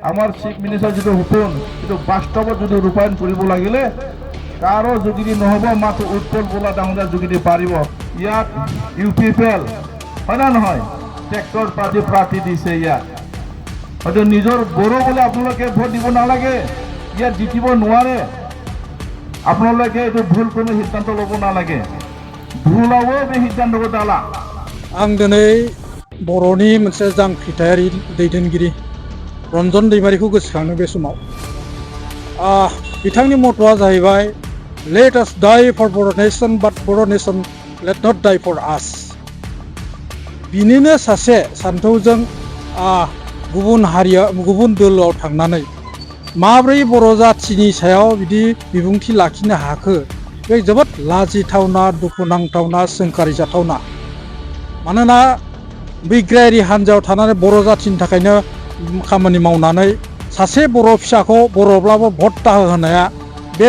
আমার chief minister যিটো হুকুম সেইটো বাস্তৱত যদি ৰূপায়ণ কৰিব লাগিলে কাৰো যোগেদি নহ'ব, মাত্ৰ উৎপল বৰা ডাঙৰীয়াৰ যোগেদি পাৰিব। ইয়াত UPPL হয় না নহয়, ট্ৰেক্টৰ প্ৰাৰ্থী দিছে। ইয়াত হয়তো নিজৰ বড়ো বোলে আপোনালোকে ভোট দিব নালাগে, ইয়াত জিতিব নোৱাৰে। আপোনালোকে এইটো ভুল কোনো সিদ্ধান্ত ল'ব নালাগে, ভুলাवबो बे सिद्धान्तखौ दाला। आं दिनै बर'नि मोनसे जांख्रिथायारि दैदेनगिरि रन्जन दैमारिखौ गोसोखाङो बे समाव। बिथांनि मट'आ जाहैबाय लेट आस डाइ फर बर' नेशन बाट बर' नेशन लेट नट डाइ फर आस। बिनिनो सासे सान्थौजों गुबुन हारिया गुबुन दोलोआव थांनानै माब्रै बर' जाथिनि सायाव बिदि बिबुंथि लाखिनो हाखो, बे जोबोद लाजिथावना, दुखुनांथावना, सोंखारिजाथावना। मानोना बिग्रायारि हान्जायाव थानानै बर' जाथिनि थाखायनो खामानि मावनानै सासे बर' फिसाखौ बर'ब्लाबो भट दाहोहोनाया बे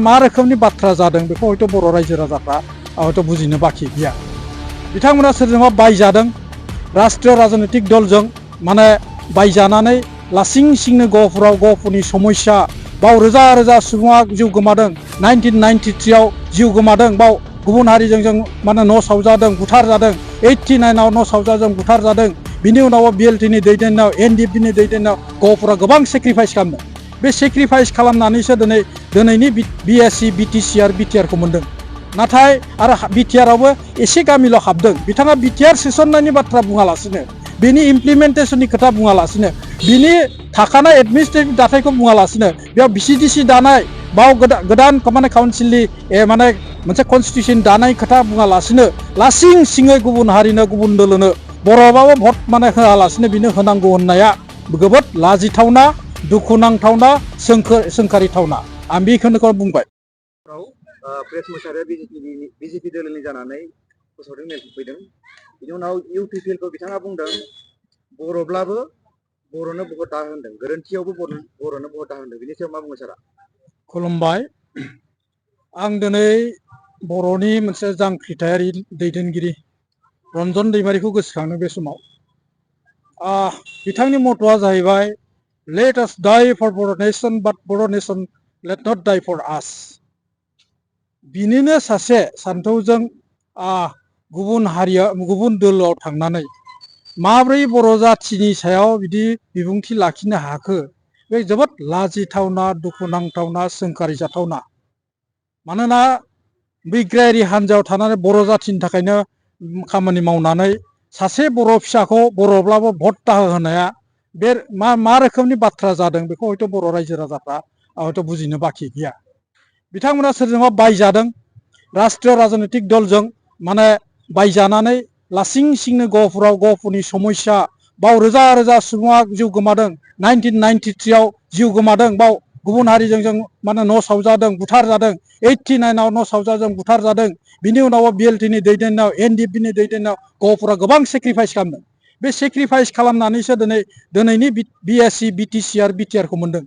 मा रोखोमनि बाथ्रा जादों बेखौ हयथ' बर' रायजो राजाफ्रा हयथ' बुजिनो बाखि गैया। बिथांमोना सोरजोंबा बायजादों, राष्ट्रीय राजनैतिक दलजों माने बायजानानै लासिं सिंनो गहपुरनि समस्या बाव रोजा रोजा सुबुङा जिउ गोमादों। 1993 जिउ गोमादों, बाव गुबुन हारिजों जों माने न' सावजादों, बुथारजादों। 89 न' सावजादों, बुथारजादों। बिनि उनाव BLTनि दैदेननायाव, NDFनि दैदेननायाव गहपुरा गोबां सेक्रिफाइस खालामदों। बे सेक्रिफाइस खालामनानैसो दिनैनि BSc BTC आरो BTRखौ मोन्दों। नाथाय आरो BTRआवबो एसे गामिल' हाबदों। बिथाङा BTR सोसननायनि बाथ्रा बुङालासिनो, बिनि इमप्लिमेन्टेसननि खोथा बुङालासिनो, बिनि थाखानाय एडमिनिस्ट्रेटिभ दाथायखौ बुङालासिनो, बेयाव VCDC दानाय, बाव गोदान माने काउन्सिलनि माने मोनसे कनस्टिटिउसन दानाय खोथा बुङालासिनो लासिं सिङै गुबुन हारिनो, गुबुन दोलोनो बर'बाबो भट माने होआलासिनो बिनो होनांगौ होननाया जोबोद लाजिथावना, दुखुनांथावना, सोंखारिथावना। आं बेखौनो बुंबाय। प्रेस मोसाहारिया बिजेपि दोलोनि जानानै फोसावदों, मेल सफैदों। बिनि उनाव UPPLखौ बिथाङा बुंदों बर'ब्लाबो बर'नो भट दा होनदों, गोरोन्थियावबो बर'नो भट दा होनदों। बिनि सायाव मा बुङो सारा? खुलुमबाय। आं दिनै बर'नि मोनसे जांख्रिथायारि दैदेनगिरि रन्जन दैमारिखौ गोसोखाङो बे समाव। बिथांनि मट'आ जाहैबाय लेट आस डाइ फर बर' नेशन बाट बर' नेशन लेट नट डाइ फर आस। बिनिनो सासे सान्थौजों गुबुन हारिया गुबुन दोलोआव थांनानै माब्रै बर' जाथिनि सायाव बिदि बिबुंथि लाखिनो हाखो, बे जोबोद लाजिथावना, दुखुनांथावना, सोंखारिजाथावना। मानोना बिग्रायारि हान्जायाव थानानै बर' जाथिनि थाखायनो खामानि मावनानै सासे बर' फिसाखौ बर'ब्लाबो भट दाहोहोनाया बे मा रोखोमनि बाथ्रा जादों बेखौ हयथ' बर' रायजो राजाफ्रा हयथ' बुजिनो बाखि गैया। बिथांमोना सोरजोंबा बायजादों, राष्ट्रीय राजनैतिक दलजों माने बायजानानै लासिं सिंनो गहपुरनि समस्या बाव रोजा रोजा सुबुङा जिउ गोमादों। 1993 जिउ गोमादों, बाव गुबुन हारिजों जों माने न' सावजादों, बुथारजादों। 89 न' सावजादों, बुथारजादों। बिनि उनाव BLTनि दैदेननायाव, NDFनि दैदेननायाव गहपुरा गोबां सेक्रिफाइस खालामदों। बे सेक्रिफाइस खालामनानैसो दिनैनि BSc BTC आरो BTRखौ मोन्दों।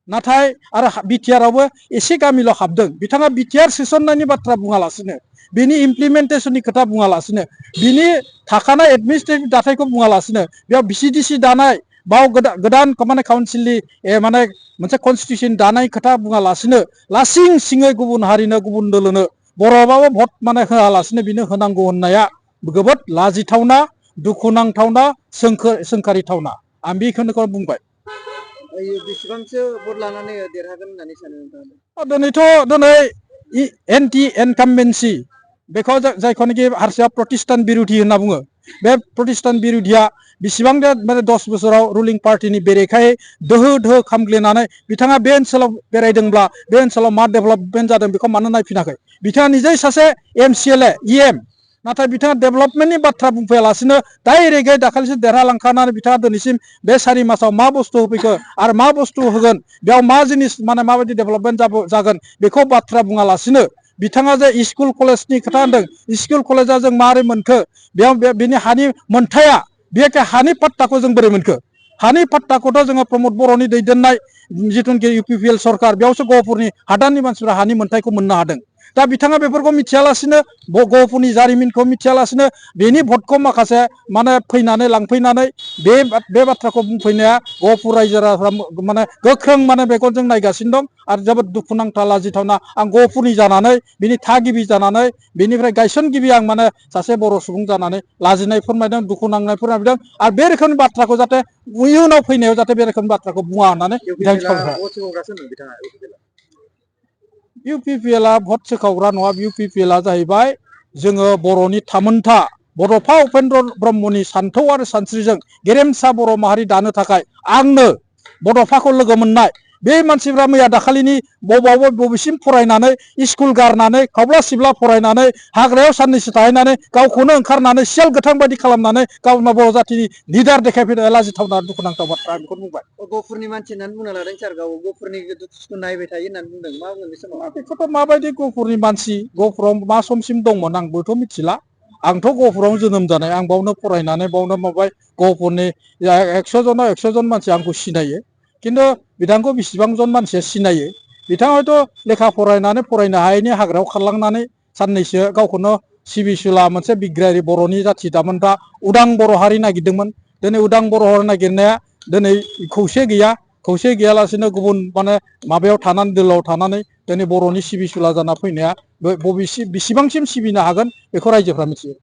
नाथाय आरो BTRआवबो एसे गामिल' हाबदों। बिथाङा BTR सोसननायनि बाथ्रा बुङालासिनो, बिनि इमप्लिमेन्टेसननि खोथा बुङालासिनो, बिनि थाखानाय एडमिनिस्ट्रेटिभ दाथायखौ बुङालासिनो, बेयाव VCDC दानाय, बाव गोदान माने काउन्सिलनि माने मोनसे कनस्टिटिउसन दानाय खोथा बुङालासिनो लासिं सिङै गुबुन हारिनो, गुबुन दोलोनो बर'बाबो भट माने होआलासिनो बिनो होनांगौ होननाया जोबोद लाजिथावना, दुखुनांथावना, सोंखारिथावना। आं बेखौनो बुंबाय। बेसेबांसो भट लानानै देरहागोन होननानै सानो नोंथाङा? दिनै एन्टि इनकामबेन्सि बेखौ जायखौनाखि हारसाया प्रतिस्थान बिरुधि होनना बुङो, बे प्रतिस्थान बिरुधिया बेसेबां माने 10 बोसोराव रुलिं पार्टिनि बेरेखायै दोहो खामग्लिनानै बिथाङा बे ओनसोलाव बेरायदोंब्ला बे ओनसोलाव मा डेभेलपमेन्ट जादों बेखौ मानो नायफिनाखै? बिथाङा निजै सासे MCLA EM, नाथाय बिथाङा डेभेलपमेन्टनि बाथ्रा बुंफैयालासिनो डाइरेक्टयै दाखालिसो देरहालांखानानै बिथाङा दिनैसिम बे 4 मासाव मा बुस्थु होफैखो आरो मा बुस्थु होगोन, बेयाव मा जिनिस माने माबायदि डेभेलपमेन्ट जागोन बेखौ बाथ्रा बुङालासिनो बिथाङा जे स्कुल कलेजनि खोथा होनदों, स्कुल कलेजा जों मारै मोनखो, बेयाव बिनि हानि मोनथाया, बे हानि पाट्टाखौ जों बोरै मोनखो? हानि पाट्टाखौथ' जोङो प्रमद बर'नि दैदेननाय जिथुनाखि UPPL सरकार, बेयावसो गहपुरनि हादाननि मानसिफ्रा हानि मोनथायखौ मोननो हादों। दा बिथाङा बेफोरखौ मिथियालासिनो गहपुरनि जारिमिनखौ मिथियालासिनो बेनि भटखौ माखासे माने फैनानै लांफैनानै बे बाथ्राखौ बुंफैनाया गहपुर रायजो राजाफ्रा माने गोख्रों माने मेगनजों नायगासिनो दं आरो जोबोद दुखुनांथाव लाजिथावना आं गहपुरनि जानानै बिनि थागिबि जानानै बेनिफ्राय गायसनगिरि आं माने सासे बर' सुबुं जानानै लाजिनाय फोरमायदों दुखु नांनाय फोरमायदों आरो बे रोखोमनि बाथ्राखौ जाहाथे इयुनाव फैनायाव जाहाथे बे रोखोमनि बाथ्राखौ बुङा होननानै बिथांनि UPPL आ भट सोखावग्रा नङा UPPL आ जाहैबाय जोङो बर'नि थामोनथा बड'फा उपेन्द्र ब्रह्मनि सान्थौ आरो सानस्रिजों गेरेमसा बर' माहारि दानो थाखाय आंनो बड'फाखौ लोगो मोननाय बे मानसिफ्रा मैया दाखालिनि बबेसिम फरायनानै स्कुल गारनानै खावब्ला सिबला फरायनानै हाग्रायाव साननैसो थाहैनानै गावखौनो ओंखारनानै सियाल गोथां बायदि खालामनानै गावनो बर' जाथिनि लिडार देखायफैनाय लाजिथावना दुखुनांथाव बाथ्रा आं बेखौनो बुंबाय गहपुरनि मानसि होननानै बुंना लादों सार गाव गहपुरनि दुखु सुखु नायबाय थायो होननानै बुंदों मा बुंगोन बे समाव बेखौथ' माबायदि गहपुरनि मानसि गहपुराव मा समसिम दंमोन आंबोथ' मिथिला आंथ' गहपुरावनो जोनोम जानाय आं बावनो फरायनानै बावनो माबाय गहपुरनि 100 जनाव 100 जन मानसि आंखौ सिनायो खिन्थु बिथांखौ बेसेबां जन मानसिया सिनायो बिथाङा हयथ' लेखा फरायनानै फरायनो हायैनि हाग्रायाव खारलांनानै साननैसो गावखौनो सिबिसुला मोनसे बिग्रायारि बर'नि जाथि दामोनथा उदां बर' हारि नागिरदोंमोन दिनै उदां बर' हारि नागिरनाया दिनै खौसे गैयालासेनो गुबुन माने माबायाव थानानै दोलाव थानानै दिनै बर'नि सिबिसुला जाना फैनाया बेसेबांसिम सिबिनो हागोन बेखौ रायजोफ्रा मिथियो